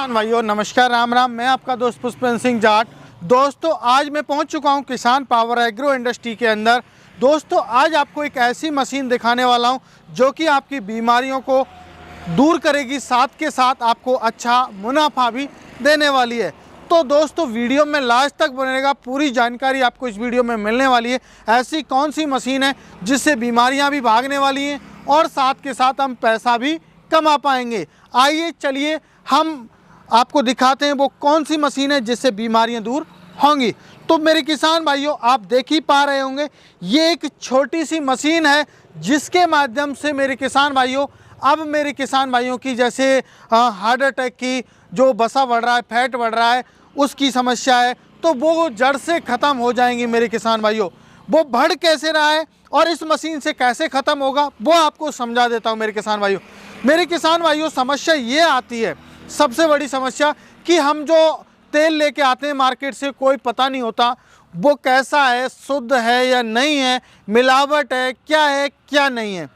किसान भाइयों नमस्कार, राम राम। मैं आपका दोस्त पुष्पेंद्र सिंह जाट। दोस्तों आज मैं पहुंच चुका हूं किसान पावर एग्रो इंडस्ट्री के अंदर। दोस्तों आज आपको एक ऐसी मशीन दिखाने वाला हूं जो कि आपकी बीमारियों को दूर करेगी, साथ के साथ आपको अच्छा मुनाफा भी देने वाली है। तो दोस्तों वीडियो में लास्ट तक बनेगा, पूरी जानकारी आपको इस वीडियो में मिलने वाली है। ऐसी कौन सी मशीन है जिससे बीमारियां भी भागने वाली हैं और साथ के साथ हम पैसा भी कमा पाएंगे। आइए चलिए हम आपको दिखाते हैं वो कौन सी मशीन है जिससे बीमारियां दूर होंगी। तो मेरे किसान भाइयों आप देख ही पा रहे होंगे, ये एक छोटी सी मशीन है जिसके माध्यम से मेरे किसान भाइयों अब मेरे किसान भाइयों की जैसे हार्ट अटैक की जो बसा बढ़ रहा है, फैट बढ़ रहा है, उसकी समस्या है तो वो जड़ से ख़त्म हो जाएंगी। मेरे किसान भाइयों वो बढ़ कैसे रहा है और इस मशीन से कैसे ख़त्म होगा वो आपको समझा देता हूँ। मेरे किसान भाइयों समस्या ये आती है, सबसे बड़ी समस्या, कि हम जो तेल लेके आते हैं मार्केट से कोई पता नहीं होता वो कैसा है, शुद्ध है या नहीं है, मिलावट है क्या नहीं है।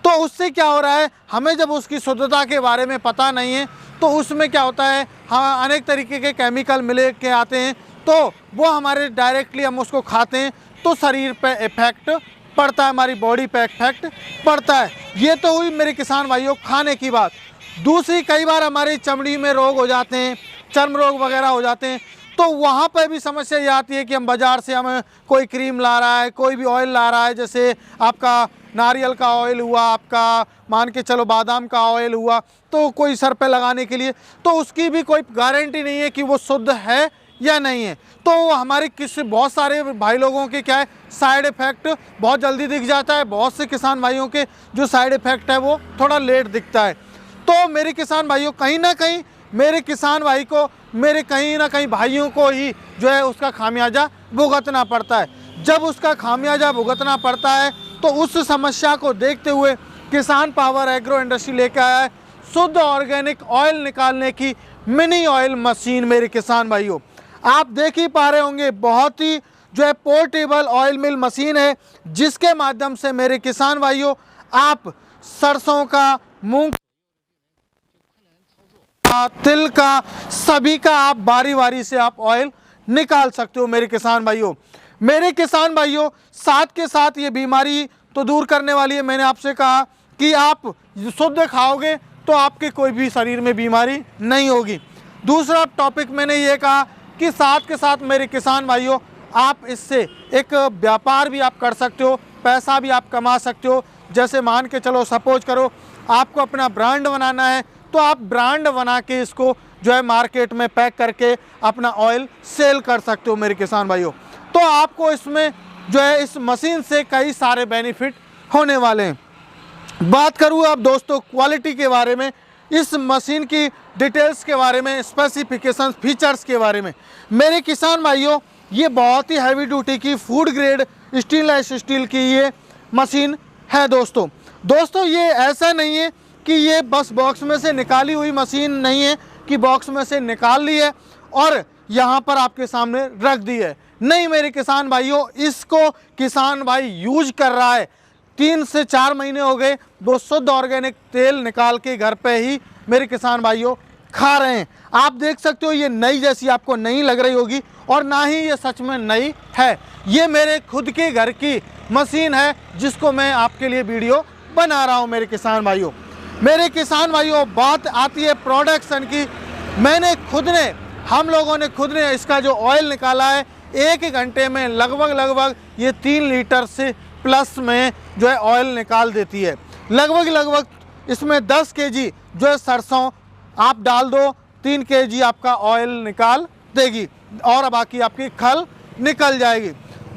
तो उससे क्या हो रहा है, हमें जब उसकी शुद्धता के बारे में पता नहीं है तो उसमें क्या होता है, हाँ अनेक तरीके के केमिकल मिले के आते हैं तो वो हमारे डायरेक्टली हम उसको खाते हैं तो शरीर पे इफेक्ट पड़ता है, हमारी बॉडी पे इफेक्ट पड़ता है। ये तो हुई मेरे किसान भाइयों खाने की बात। दूसरी, कई बार हमारी चमड़ी में रोग हो जाते हैं, चर्म रोग वगैरह हो जाते हैं तो वहाँ पर भी समस्या ये आती है कि हम बाज़ार से हमें कोई क्रीम ला रहा है, कोई भी ऑयल ला रहा है, जैसे आपका नारियल का ऑयल हुआ, आपका मान के चलो बादाम का ऑयल हुआ, तो कोई सर पे लगाने के लिए, तो उसकी भी कोई गारंटी नहीं है कि वो शुद्ध है या नहीं है। तो हमारे बहुत सारे भाई लोगों के क्या है, साइड इफ़ेक्ट बहुत जल्दी दिख जाता है। बहुत से किसान भाइयों के जो साइड इफ़ेक्ट है वो थोड़ा लेट दिखता है। तो मेरे किसान भाइयों कहीं ना कहीं मेरे किसान भाई को, मेरे कहीं ना कहीं भाइयों को ही जो है उसका खामियाजा भुगतना पड़ता है। जब उसका खामियाजा भुगतना पड़ता है तो उस समस्या को देखते हुए किसान पावर एग्रो इंडस्ट्री लेकर आया है शुद्ध ऑर्गेनिक ऑयल निकालने की मिनी ऑयल मशीन। मेरे किसान भाइयों आप देख ही पा रहे होंगे, बहुत ही जो है पोर्टेबल ऑयल मिल मशीन है जिसके माध्यम से मेरे किसान भाइयों आप सरसों का, मूंग का, तिल का, सभी का आप बारी बारी से आप ऑयल निकाल सकते हो। मेरे किसान भाइयों साथ के साथ ये बीमारी तो दूर करने वाली है। मैंने आपसे कहा कि आप शुद्ध खाओगे तो आपके कोई भी शरीर में बीमारी नहीं होगी। दूसरा टॉपिक मैंने ये कहा कि साथ के साथ मेरे किसान भाइयों आप इससे एक व्यापार भी आप कर सकते हो, पैसा भी आप कमा सकते हो। जैसे मान के चलो, सपोज करो आपको अपना ब्रांड बनाना है तो आप ब्रांड बना के इसको जो है मार्केट में पैक करके अपना ऑयल सेल कर सकते हो। मेरे किसान भाइयों तो आपको इसमें जो है इस मशीन से कई सारे बेनिफिट होने वाले हैं। बात करूँ अब दोस्तों क्वालिटी के बारे में, इस मशीन की डिटेल्स के बारे में, स्पेसिफिकेशंस, फीचर्स के बारे में। मेरे किसान भाइयों ये बहुत ही हैवी ड्यूटी की फूड ग्रेड स्टेनलेस स्टील की ये मशीन है। दोस्तों ये ऐसा नहीं है कि ये बस बॉक्स में से निकाली हुई मशीन नहीं है कि बॉक्स में से निकाल ली है और यहाँ पर आपके सामने रख दी है। नहीं मेरे किसान भाइयों, इसको किसान भाई यूज कर रहा है। 3 से 4 महीने हो गए वो शुद्ध ऑर्गेनिक तेल निकाल के घर पे ही मेरे किसान भाइयों खा रहे हैं। आप देख सकते हो ये नई जैसी आपको नहीं लग रही होगी और ना ही ये सच में नई है। ये मेरे खुद के घर की मशीन है जिसको मैं आपके लिए वीडियो बना रहा हूँ। मेरे किसान भाइयों बात आती है प्रोडक्शन की। हम लोगों ने खुद ने इसका जो ऑयल निकाला है 1 घंटे में लगभग ये 3 लीटर से प्लस में जो है ऑयल निकाल देती है। लगभग इसमें 10 केजी जो है सरसों आप डाल दो, 3 केजी आपका ऑयल निकाल देगी और बाकी आपकी खल निकल जाएगी।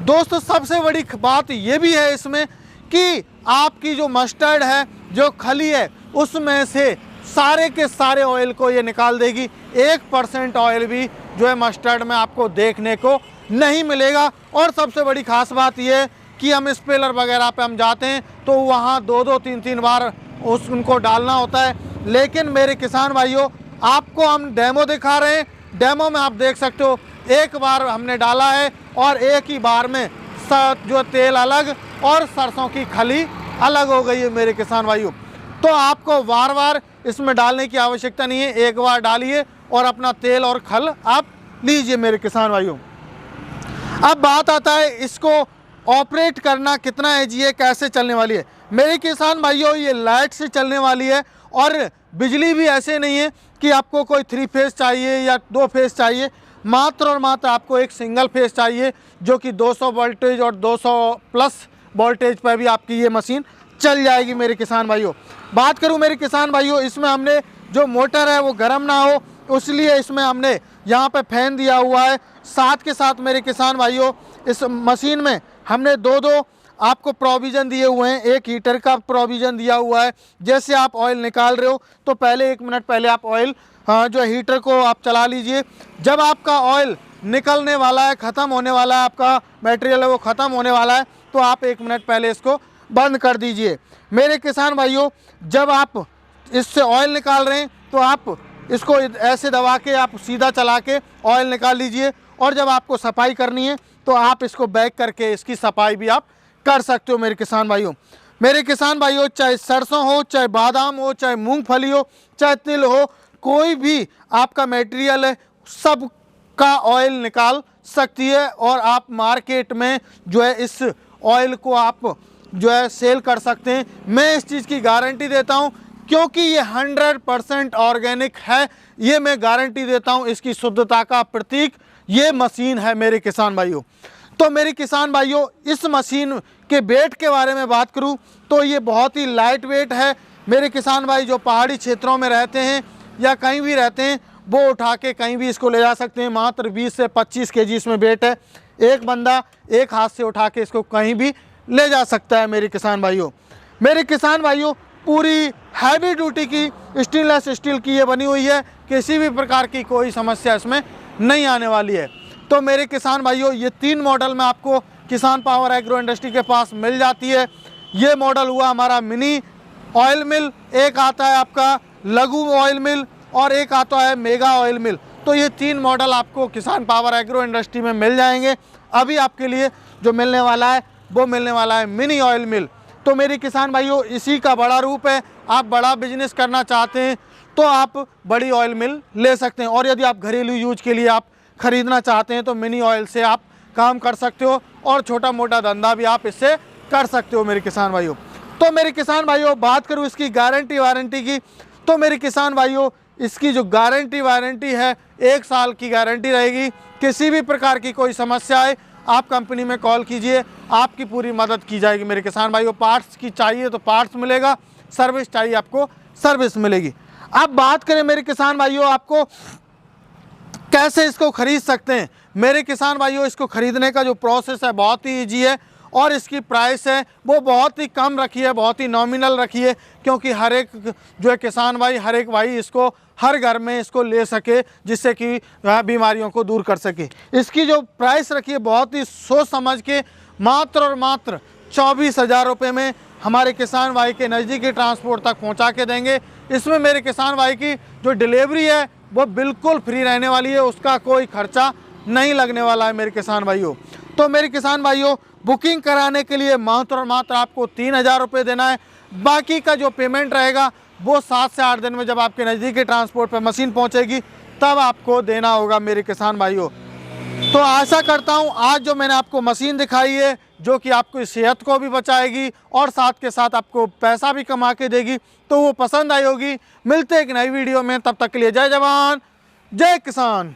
दोस्तों सबसे बड़ी बात ये भी है इसमें कि आपकी जो मस्टर्ड है, जो खली है, उसमें से सारे के सारे ऑयल को ये निकाल देगी। 1% ऑयल भी जो है मस्टर्ड में आपको देखने को नहीं मिलेगा। और सबसे बड़ी खास बात ये है कि हम स्पेलर वगैरह पे हम जाते हैं तो वहाँ 2-2, 3-3 बार उनको डालना होता है। लेकिन मेरे किसान भाइयों आपको हम डेमो दिखा रहे हैं। डेमो में आप देख सकते हो, एक बार हमने डाला है और एक ही बार में जो तेल अलग और सरसों की खली अलग हो गई है। मेरे किसान भाइयों तो आपको बार बार इसमें डालने की आवश्यकता नहीं है, एक बार डालिए और अपना तेल और खल आप लीजिए मेरे किसान भाइयों। अब बात आता है इसको ऑपरेट करना कितना है जी, ये कैसे चलने वाली है। मेरे किसान भाइयों ये लाइट से चलने वाली है और बिजली भी ऐसे नहीं है कि आपको कोई 3 फेज चाहिए या 2 फेज चाहिए, मात्र और मात्र आपको एक सिंगल फेज चाहिए जो कि 200 वोल्टेज और 200 प्लस वोल्टेज पर भी आपकी ये मशीन चल जाएगी मेरे किसान भाइयों। बात करूं मेरे किसान भाइयों, इसमें हमने जो मोटर है वो गर्म ना हो इसलिए इसमें हमने यहाँ पे फैन दिया हुआ है। साथ के साथ मेरे किसान भाइयों इस मशीन में हमने दो आपको प्रोविज़न दिए हुए हैं। एक हीटर का प्रोविज़न दिया हुआ है, जैसे आप ऑयल निकाल रहे हो तो पहले 1 मिनट पहले आप ऑयल जो हीटर को आप चला लीजिए। जब आपका ऑयल निकलने वाला है, ख़त्म होने वाला है, आपका मटेरियल है वो ख़त्म होने वाला है, तो आप 1 मिनट पहले इसको बंद कर दीजिए। मेरे किसान भाइयों जब आप इससे ऑयल निकाल रहे हैं तो आप इसको ऐसे दबा के आप सीधा चला के ऑयल निकाल लीजिए, और जब आपको सफाई करनी है तो आप इसको बैक करके इसकी सफाई भी आप कर सकते हो मेरे किसान भाइयों। मेरे किसान भाइयों चाहे सरसों हो, चाहे बादाम हो, चाहे मूंगफली हो, चाहे तिल हो, कोई भी आपका मटेरियल है सब का ऑयल निकाल सकती है और आप मार्केट में जो है इस ऑयल को आप जो है सेल कर सकते हैं। मैं इस चीज़ की गारंटी देता हूं क्योंकि ये 100% ऑर्गेनिक है, ये मैं गारंटी देता हूं। इसकी शुद्धता का प्रतीक ये मशीन है मेरे किसान भाइयों। तो मेरे किसान भाइयों इस मशीन के वेट के बारे में बात करूं तो ये बहुत ही लाइट वेट है। मेरे किसान भाई जो पहाड़ी क्षेत्रों में रहते हैं या कहीं भी रहते हैं वो उठा के कहीं भी इसको ले जा सकते हैं। मात्र 20 से 25 केजी इसमें वेट है। एक बंदा एक हाथ से उठा के इसको कहीं भी ले जा सकता है मेरे किसान भाइयों। मेरे किसान भाइयों पूरी हैवी ड्यूटी की स्टेनलेस स्टील की ये बनी हुई है, किसी भी प्रकार की कोई समस्या इसमें नहीं आने वाली है। तो मेरे किसान भाइयों ये 3 मॉडल में आपको किसान पावर एग्रो इंडस्ट्री के पास मिल जाती है। ये मॉडल हुआ हमारा मिनी ऑयल मिल, एक आता है आपका लघु ऑयल मिल और एक आता है मेगा ऑयल मिल। तो ये 3 मॉडल आपको किसान पावर एग्रो इंडस्ट्री में मिल जाएंगे। अभी आपके लिए जो मिलने वाला है वो मिलने वाला है मिनी ऑयल मिल। तो मेरे किसान भाइयों इसी का बड़ा रूप है। आप बड़ा बिजनेस करना चाहते हैं तो आप बड़ी ऑयल मिल ले सकते हैं, और यदि आप घरेलू यूज के लिए आप ख़रीदना चाहते हैं तो मिनी ऑयल से आप काम कर सकते हो और छोटा मोटा धंधा भी आप इससे कर सकते हो मेरे किसान भाइयों। तो मेरे किसान भाइयों बात करूँ इसकी गारंटी वारंटी की, तो मेरे किसान भाइयों इसकी जो गारंटी वारंटी है 1 साल की गारंटी रहेगी। किसी भी प्रकार की कोई समस्या है आप कंपनी में कॉल कीजिए, आपकी पूरी मदद की जाएगी मेरे किसान भाइयों। पार्ट्स की चाहिए तो पार्ट्स मिलेगा, सर्विस चाहिए आपको सर्विस मिलेगी। अब बात करें मेरे किसान भाइयों आपको कैसे इसको खरीद सकते हैं। मेरे किसान भाइयों इसको खरीदने का जो प्रोसेस है बहुत ही ईजी है और इसकी प्राइस है वो बहुत ही कम रखी है, बहुत ही नॉमिनल रखी है, क्योंकि हर एक जो है किसान भाई हर एक भाई इसको हर घर में इसको ले सके, जिससे कि बीमारियों को दूर कर सके। इसकी जो प्राइस रखी है बहुत ही सोच समझ के मात्र और मात्र 24,000 रुपये में हमारे किसान भाई के नज़दीकी ट्रांसपोर्ट तक पहुंचा के देंगे। इसमें मेरे किसान भाई की जो डिलीवरी है वो बिल्कुल फ्री रहने वाली है, उसका कोई खर्चा नहीं लगने वाला है मेरे किसान भाइयों। तो मेरे किसान भाइयों बुकिंग कराने के लिए मात्र और मात्र आपको 3,000 रुपये देना है। बाकी का जो पेमेंट रहेगा वो 7 से 8 दिन में जब आपके नज़दीकी ट्रांसपोर्ट पर मशीन पहुंचेगी तब आपको देना होगा मेरे किसान भाइयों। तो आशा करता हूं आज जो मैंने आपको मशीन दिखाई है जो कि आपको सेहत को भी बचाएगी और साथ के साथ आपको पैसा भी कमा के देगी, तो वो पसंद आई होगी। मिलते हैं एक नई वीडियो में, तब तक के लिए जय जवान जय किसान।